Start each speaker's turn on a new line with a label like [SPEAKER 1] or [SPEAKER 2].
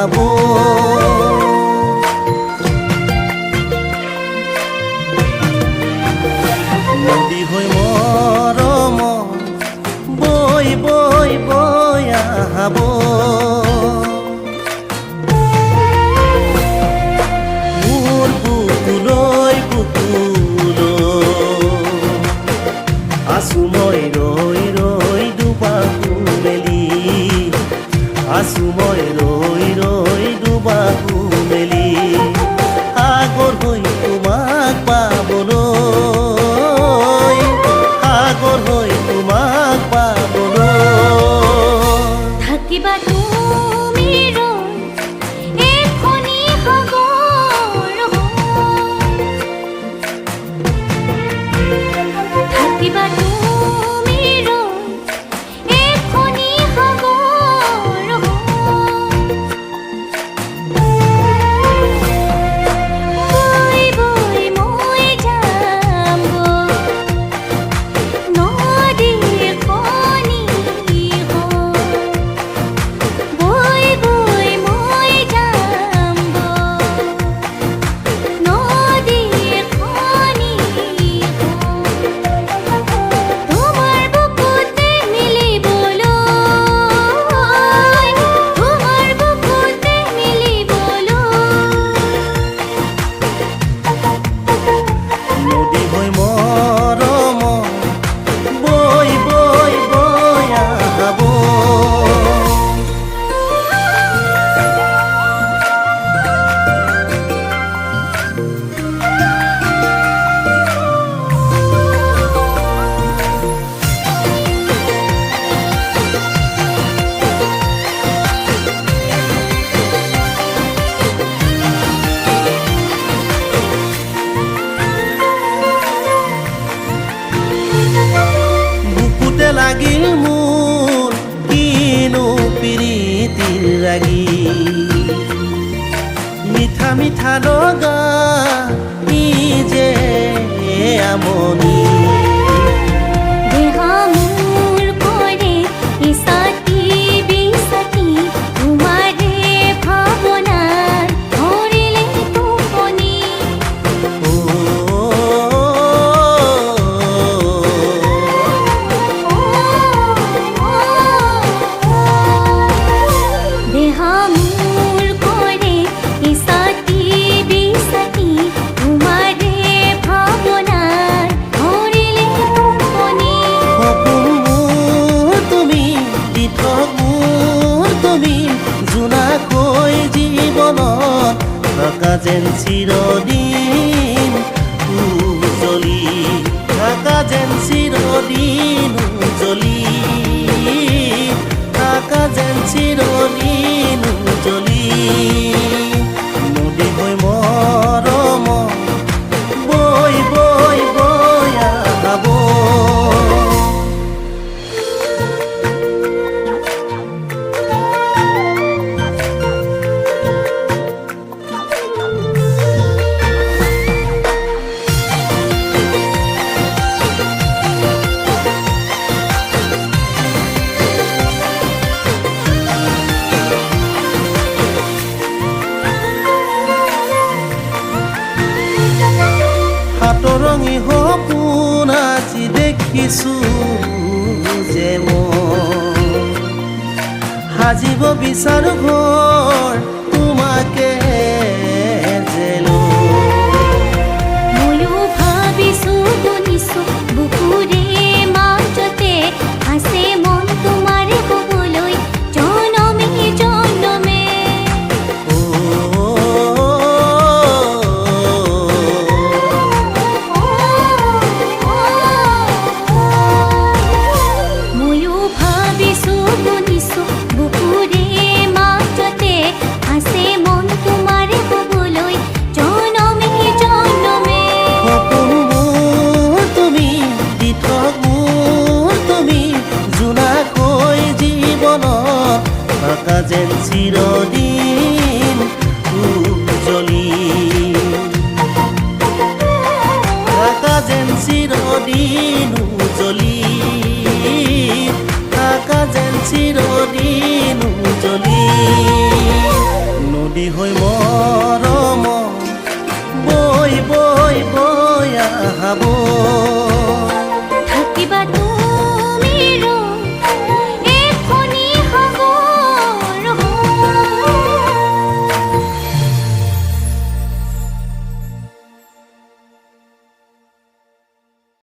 [SPEAKER 1] আহাব নদী হৈ মৰম বৈ বৈ বৈ আহাব মোৰ বুকুলৈ আছো মই ৰৈ ৰৈ দুবাকু মেলি আছো মই ৰৈ ৰৈ দুবাকু মেলি সাগৰ হৈ তোমাক পাবলৈ সাগৰ হৈ তোমাক পাবলৈ
[SPEAKER 2] থাকিবা তুমি ৰৈ এখনি সাগৰ থাকিবা তুমি ৰৈ এখনি সাগৰ বৈ বৈ মই যাম নদীখনি বৈ বৈ মই যাম নদীখনি তোমাৰ বুকুতে মিলিবলৈ তোমাৰ বুকুতে মিলিবলৈ
[SPEAKER 1] নদী হৈ মৰম বৈ বৈ বৈ আহাব বুকুতে লাগিল মোৰ কিনো প্ৰীতিৰ ৰাগী মিঠা মিঠা লগা ই যে আমনি
[SPEAKER 2] দেহ মোৰ কৰে ইছাতি বিছাতি তোমাৰে ভাৱনাৰ ধৰিলে টোপনি দেহ মোৰ কৰে ইছাতি বিছাতি তোমাৰে ভাৱনাৰ ধৰিলে টোপনি
[SPEAKER 1] সপোন মোৰ তুমি দি থক মোৰ তুমি জোনাকৈ জীৱনত থকা যেন চিৰদিন উজ্বলি থকা যেন চিৰদিন উজ্বলি থকা যেন চিৰদিন উজ্বলি নদী হৈ মৰম বৈ বৈ বৈ আহাব সাতৰঙী সপোন আজি দেখিছো যে মই সাজিব বিচাৰো ঘৰ তোমাকে যে
[SPEAKER 2] ময়ো ভাবিছো শুনিছো বুকুৰে মাজতে আছে মন তোমাৰে ক'বলৈ জনমে জনমে ময়ো ভাবিছো শুনিছো বুকুৰে মাজতে আছে মন তোমাৰে ক'বলৈ জনমে জনমে
[SPEAKER 1] সপোন মোৰ তুমি দি থক মোৰ তুমি জোনাকৈ জীৱনত থকা যেন চিৰদিন উজ্বলি থকা যেন চিৰদিন উজ্বলি থকা যেন চিৰদিন উজ্বলি বন্দী হৈ মৰ